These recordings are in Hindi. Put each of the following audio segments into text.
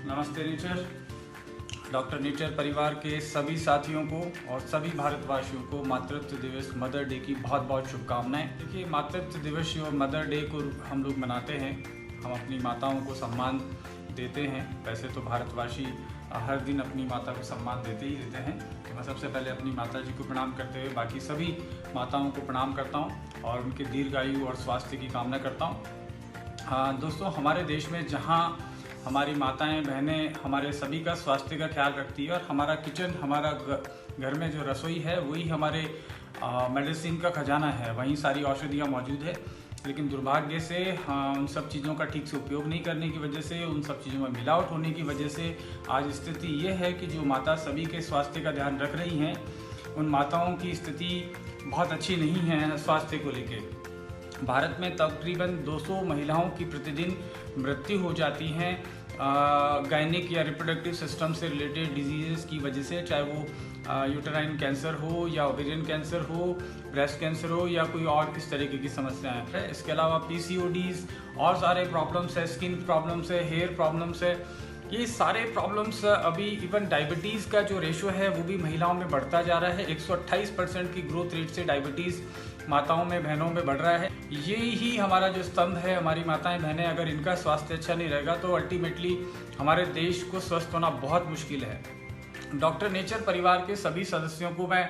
नमस्ते नेचर। डॉक्टर नेचर परिवार के सभी साथियों को और सभी भारतवासियों को मातृत्व दिवस मदर डे की बहुत बहुत शुभकामनाएं। देखिए, मातृत्व दिवस और मदर डे को हम लोग मनाते हैं, हम अपनी माताओं को सम्मान देते हैं। वैसे तो भारतवासी हर दिन अपनी माता को सम्मान देते ही देते हैं, तो मैं सबसे पहले अपनी माता जी को प्रणाम करते हुए बाकी सभी माताओं को प्रणाम करता हूँ और उनके दीर्घायु और स्वास्थ्य की कामना करता हूँ। हाँ दोस्तों, हमारे देश में जहाँ हमारी माताएं बहनें हमारे सभी का स्वास्थ्य का ख्याल रखती है और हमारा किचन, हमारा घर में जो रसोई है वही हमारे मेडिसिन का खजाना है, वहीं सारी औषधियाँ मौजूद है। लेकिन दुर्भाग्य से उन सब चीज़ों का ठीक से उपयोग नहीं करने की वजह से, उन सब चीज़ों में मिलावट होने की वजह से आज स्थिति ये है कि जो माता सभी के स्वास्थ्य का ध्यान रख रही हैं, उन माताओं की स्थिति बहुत अच्छी नहीं है स्वास्थ्य को लेकर। भारत में तकरीबन 200 महिलाओं की प्रतिदिन मृत्यु हो जाती हैं गायनिक या रिप्रोडक्टिव सिस्टम से रिलेटेड डिजीज़ की वजह से, चाहे वो यूटेराइन कैंसर हो या ओवेरियन कैंसर हो, ब्रेस्ट कैंसर हो या कोई और इस तरीके की समस्याएं हैं। इसके अलावा PCODs और सारे प्रॉब्लम्स है, स्किन प्रॉब्लम्स है, हेयर प्रॉब्लम्स है, ये सारे प्रॉब्लम्स। अभी इवन डायबिटीज़ का जो रेशो है वो भी महिलाओं में बढ़ता जा रहा है। 128% की ग्रोथ रेट से डायबिटीज़ माताओं में, बहनों में बढ़ रहा है। ये ही हमारा जो स्तंभ है, हमारी माताएं बहनें, अगर इनका स्वास्थ्य अच्छा नहीं रहेगा तो अल्टीमेटली हमारे देश को स्वस्थ होना बहुत मुश्किल है। डॉक्टर नेचर परिवार के सभी सदस्यों को मैं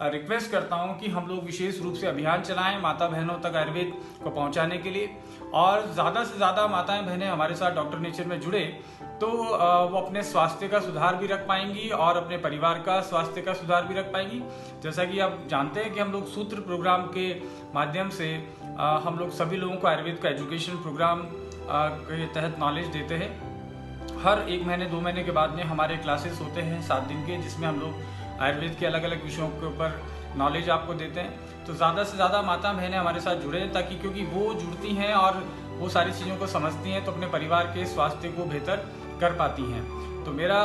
रिक्वेस्ट करता हूं कि हम लोग विशेष रूप से अभियान चलाएं माता बहनों तक आयुर्वेद को पहुंचाने के लिए, और ज़्यादा से ज़्यादा माताएं बहनें हमारे साथ डॉक्टर नेचर में जुड़े तो वो अपने स्वास्थ्य का सुधार भी रख पाएंगी और अपने परिवार का स्वास्थ्य का सुधार भी रख पाएंगी। जैसा कि आप जानते हैं कि हम लोग सूत्र प्रोग्राम के माध्यम से हम लोग सभी लोगों को आयुर्वेद का एजुकेशन प्रोग्राम के तहत नॉलेज देते हैं। हर 1 महीने 2 महीने के बाद में हमारे क्लासेस होते हैं 7 दिन के, जिसमें हम लोग आयुर्वेद के अलग अलग विषयों के ऊपर नॉलेज आपको देते हैं। तो ज़्यादा से ज़्यादा माता बहनें हमारे साथ जुड़े, ताकि क्योंकि वो जुड़ती हैं और वो सारी चीज़ों को समझती हैं तो अपने परिवार के स्वास्थ्य को बेहतर कर पाती हैं। तो मेरा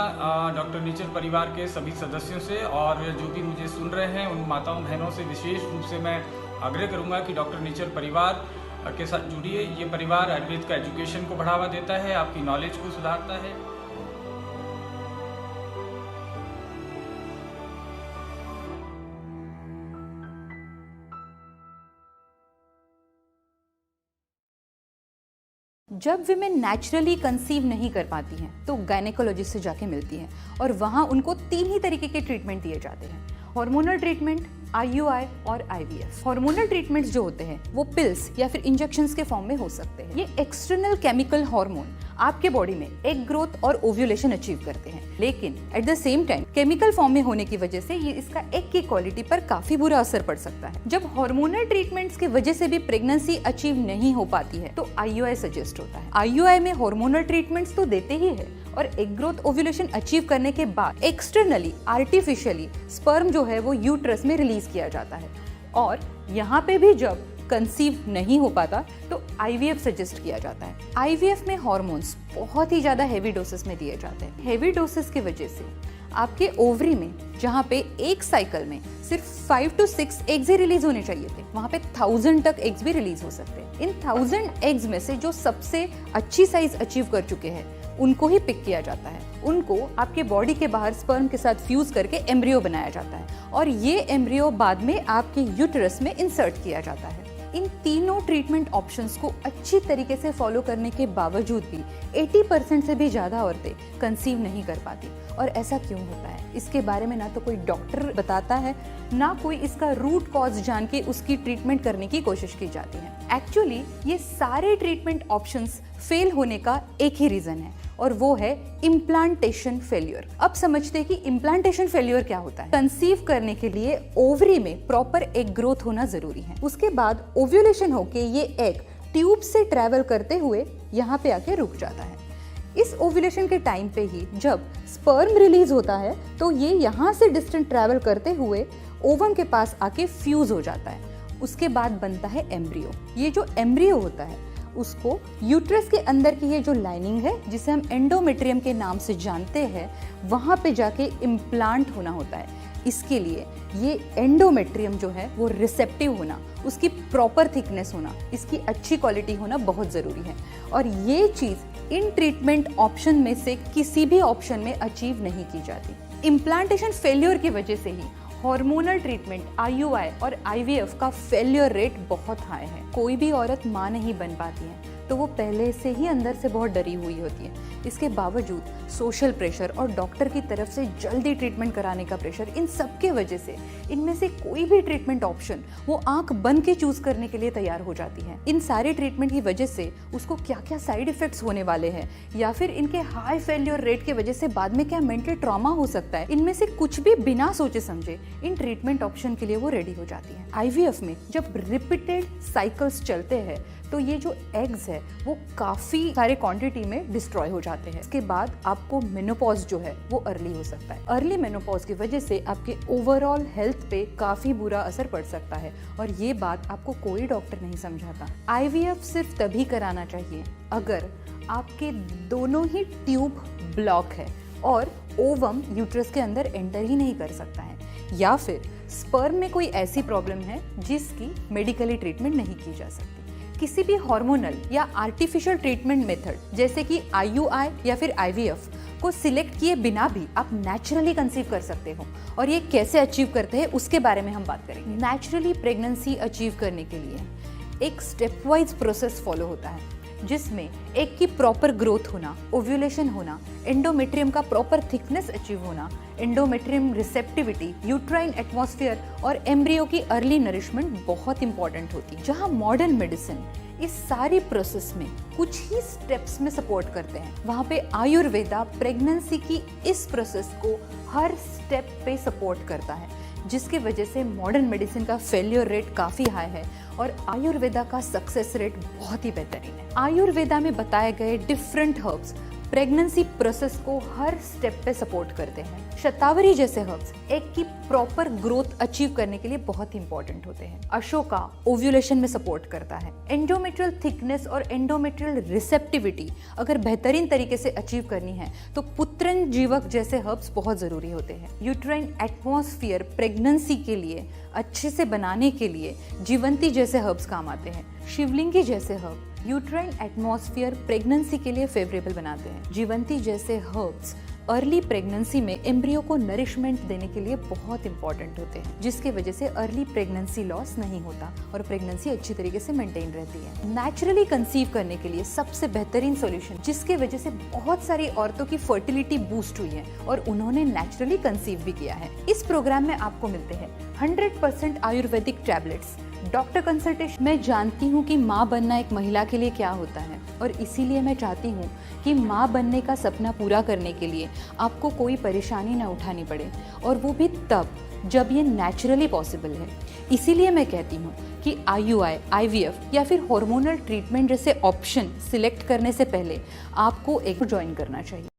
डॉक्टर नेचर परिवार के सभी सदस्यों से और जो भी मुझे सुन रहे हैं उन माताओं बहनों से विशेष रूप से मैं आग्रह करूँगा कि डॉक्टर नेचर परिवार के साथ जुड़िए। ये परिवार आयुर्वेद का एजुकेशन को बढ़ावा देता है, आपकी नॉलेज को सुधारता है। जब विमेन नेचुरली कंसीव नहीं कर पाती हैं तो गायनेकोलॉजिस्ट से जाके मिलती हैं और वहाँ उनको 3 ही तरीके के ट्रीटमेंट दिए जाते हैं: हार्मोनल ट्रीटमेंट, IUI और IVF। हार्मोनल ट्रीटमेंट्स जो होते हैं वो पिल्स या फिर इंजेक्शंस के फॉर्म में हो सकते हैं। ये एक्सटर्नल केमिकल हार्मोन आपके बॉडी में एग ग्रोथ और ओव्यूलेशन अचीव करते हैं, लेकिन at the same time chemical form में होने की वजह से ये इसका एग की क्वालिटी पर काफी बुरा असर पड़ सकता है। जब हार्मोनल ट्रीटमेंट्स की वजह से भी प्रेगनेंसी अचीव नहीं हो पाती है तो IUI सजेस्ट होता है। IUI में हार्मोनल ट्रीटमेंट्स तो देते ही है और एग ग्रोथ ओव्यूलेशन अचीव करने के बाद एक्सटर्नली आर्टिफिशियली स्पर्म जो है वो यूट्रस में रिलीज किया जाता है, और यहाँ पे भी जब कंसीव नहीं हो पाता तो IVF सजेस्ट किया जाता है। IVF में हार्मोन्स बहुत ही ज़्यादा हेवी डोसेस में दिए जाते हैं। हेवी डोसेस की वजह से आपके ओवरी में, जहाँ पे एक साइकिल में सिर्फ 5 to 6 एग्स ही रिलीज होने चाहिए थे, वहाँ पे 1000 तक एग्स भी रिलीज हो सकते हैं। इन 1000 एग्स में से जो सबसे अच्छी साइज अचीव कर चुके हैं उनको ही पिक किया जाता है। उनको आपके बॉडी के बाहर स्पर्म के साथ फ्यूज करके एम्ब्रियो बनाया जाता है और ये एम्ब्रियो बाद में आपके यूटेरस में इंसर्ट किया जाता है। इन तीनों ट्रीटमेंट ऑप्शंस को अच्छी तरीके से फॉलो करने के बावजूद भी 80% से भी ज़्यादा औरतें कंसीव नहीं कर पाती। और ऐसा क्यों होता है, इसके बारे में ना तो कोई डॉक्टर बताता है, ना कोई इसका रूट कॉज जान के उसकी ट्रीटमेंट करने की कोशिश की जाती है। एक्चुअली ये सारे ट्रीटमेंट ऑप्शंस फेल होने का एक ही रीज़न है और वो है इम्प्लांटेशन फेल्योर। अब समझते हैं कि इम्प्लांटेशन फेल्योर क्या होता है। कंसीव करने के लिए ओवरी में प्रॉपर एग ग्रोथ होना जरूरी है। उसके बाद ओव्यूलेशन होके ये एग ट्यूब से ट्रैवल करते हुए यहाँ पे आके रुक जाता है। इस ओव्यूलेशन के टाइम पे ही जब स्पर्म रिलीज होता है तो ये यहाँ से डिस्टेंस ट्रैवल करते हुए ओवम के पास आके फ्यूज हो जाता है। उसके बाद बनता है एम्ब्रियो। ये जो एम्ब्रियो होता है उसको यूट्रस के अंदर की ये जो लाइनिंग है, जिसे हम एंडोमेट्रियम के नाम से जानते हैं, वहाँ पे जाके इम्प्लांट होना होता है। इसके लिए ये एंडोमेट्रियम जो है वो रिसेप्टिव होना, उसकी प्रॉपर थिकनेस होना, इसकी अच्छी क्वालिटी होना बहुत ज़रूरी है। और ये चीज़ इन ट्रीटमेंट ऑप्शन में से किसी भी ऑप्शन में अचीव नहीं की जाती। इम्प्लांटेशन फेल्योर की वजह से ही हार्मोनल ट्रीटमेंट IUI और IVF का फेल्योर रेट बहुत हाई है। कोई भी औरत माँ नहीं बन पाती है तो वो पहले से ही अंदर से बहुत डरी हुई होती है। इसके बावजूद सोशल प्रेशर और डॉक्टर की तरफ से जल्दी ट्रीटमेंट कराने का प्रेशर, इन सब के वजह से इनमें से कोई भी ट्रीटमेंट ऑप्शन वो आंख बंद के चूज करने के लिए तैयार हो जाती है। इन सारे ट्रीटमेंट की वजह से उसको क्या क्या साइड इफेक्ट्स होने वाले हैं या फिर इनके हाई फेल्योर रेट की वजह से बाद में क्या मेंटल ट्रॉमा हो सकता है, इनमें से कुछ भी बिना सोचे समझे इन ट्रीटमेंट ऑप्शन के लिए वो रेडी हो जाती है। IVF में जब रिपीटेड साइकिल्स चलते हैं तो ये जो एग्स है वो काफ़ी सारे क्वांटिटी में डिस्ट्रॉय हो जाते हैं। इसके बाद आपको मेनोपॉज जो है वो अर्ली हो सकता है। अर्ली मेनोपॉज की वजह से आपके ओवरऑल हेल्थ पे काफ़ी बुरा असर पड़ सकता है और ये बात आपको कोई डॉक्टर नहीं समझाता। IVF सिर्फ तभी कराना चाहिए अगर आपके दोनों ही ट्यूब ब्लॉक है और ओवम यूट्रस के अंदर एंटर ही नहीं कर सकता है, या फिर स्पर्म में कोई ऐसी प्रॉब्लम है जिसकी मेडिकली ट्रीटमेंट नहीं की जा सकती। किसी भी हार्मोनल या आर्टिफिशियल ट्रीटमेंट मेथड जैसे कि IUI या फिर IVF को सिलेक्ट किए बिना भी आप नेचुरली कंसीव कर सकते हो। और ये कैसे अचीव करते हैं उसके बारे में हम बात करेंगे। नेचुरली प्रेगनेंसी अचीव करने के लिए एक स्टेप वाइज प्रोसेस फॉलो होता है जिसमें एग की प्रॉपर ग्रोथ होना, ओव्यूलेशन होना, एंडोमेट्रियम का प्रॉपर थिकनेस अचीव होना, एंडोमेट्रियम रिसेप्टिविटी, यूट्राइन एटमॉस्फेयर और एम्ब्रियो की अर्ली नरिशमेंट बहुत इंपॉर्टेंट होती है। जहां मॉडर्न मेडिसिन इस सारी प्रोसेस में कुछ ही स्टेप्स में सपोर्ट करते हैं, वहां पे आयुर्वेदा प्रेगनेंसी की इस प्रोसेस को हर स्टेप पे सपोर्ट करता है, जिसकी वजह से मॉडर्न मेडिसिन का फेल्योर रेट काफ़ी हाई है और आयुर्वेदा का सक्सेस रेट बहुत ही बेहतरीन है। आयुर्वेदा में बताए गए डिफरेंट हर्ब्स प्रेगनेंसी प्रोसेस को हर स्टेप पे सपोर्ट करते हैं। शतावरी जैसे हर्ब्स एग की प्रॉपर ग्रोथ अचीव करने के लिए बहुत इंपॉर्टेंट होते हैं। अशोका ओव्यूलेशन में सपोर्ट करता है। एंडोमेट्रियल थिकनेस और एंडोमेट्रियल रिसेप्टिविटी अगर बेहतरीन तरीके से अचीव करनी है तो पुत्रन जीवक जैसे हर्ब्स बहुत जरूरी होते हैं। यूट्राइन एटमॉस्फेयर प्रेगनेंसी के लिए अच्छे से बनाने के लिए जीवंती जैसे हर्ब्स काम आते हैं। शिवलिंगी जैसे हर्ब यूट्राइन एटमॉस्फेयर प्रेगनेंसी के लिए फेवरेबल बनाते हैं। जीवंती जैसे हर्ब्स अर्ली प्रेगनेंसी में एम्ब्रियो को नरिशमेंट देने के लिए बहुत इंपॉर्टेंट होते हैं, जिसके वजह से अर्ली प्रेगनेंसी लॉस नहीं होता और प्रेगनेंसी अच्छी तरीके से मेंटेन रहती है। नेचुरली कंसीव करने के लिए सबसे बेहतरीन सॉल्यूशन जिसके वजह से बहुत सारी औरतों की फर्टिलिटी बूस्ट हुई है और उन्होंने नेचुरली कंसीव भी किया है। इस प्रोग्राम में आपको मिलते हैं 100% आयुर्वेदिक टैबलेट्स, डॉक्टर कंसल्टेशन। मैं जानती हूँ कि माँ बनना एक महिला के लिए क्या होता है और इसीलिए मैं चाहती हूँ कि माँ बनने का सपना पूरा करने के लिए आपको कोई परेशानी ना उठानी पड़े, और वो भी तब जब ये नेचुरली पॉसिबल है। इसीलिए मैं कहती हूँ कि IUI, IVF या फिर हार्मोनल ट्रीटमेंट जैसे ऑप्शन सिलेक्ट करने से पहले आपको एक ज्वाइन करना चाहिए।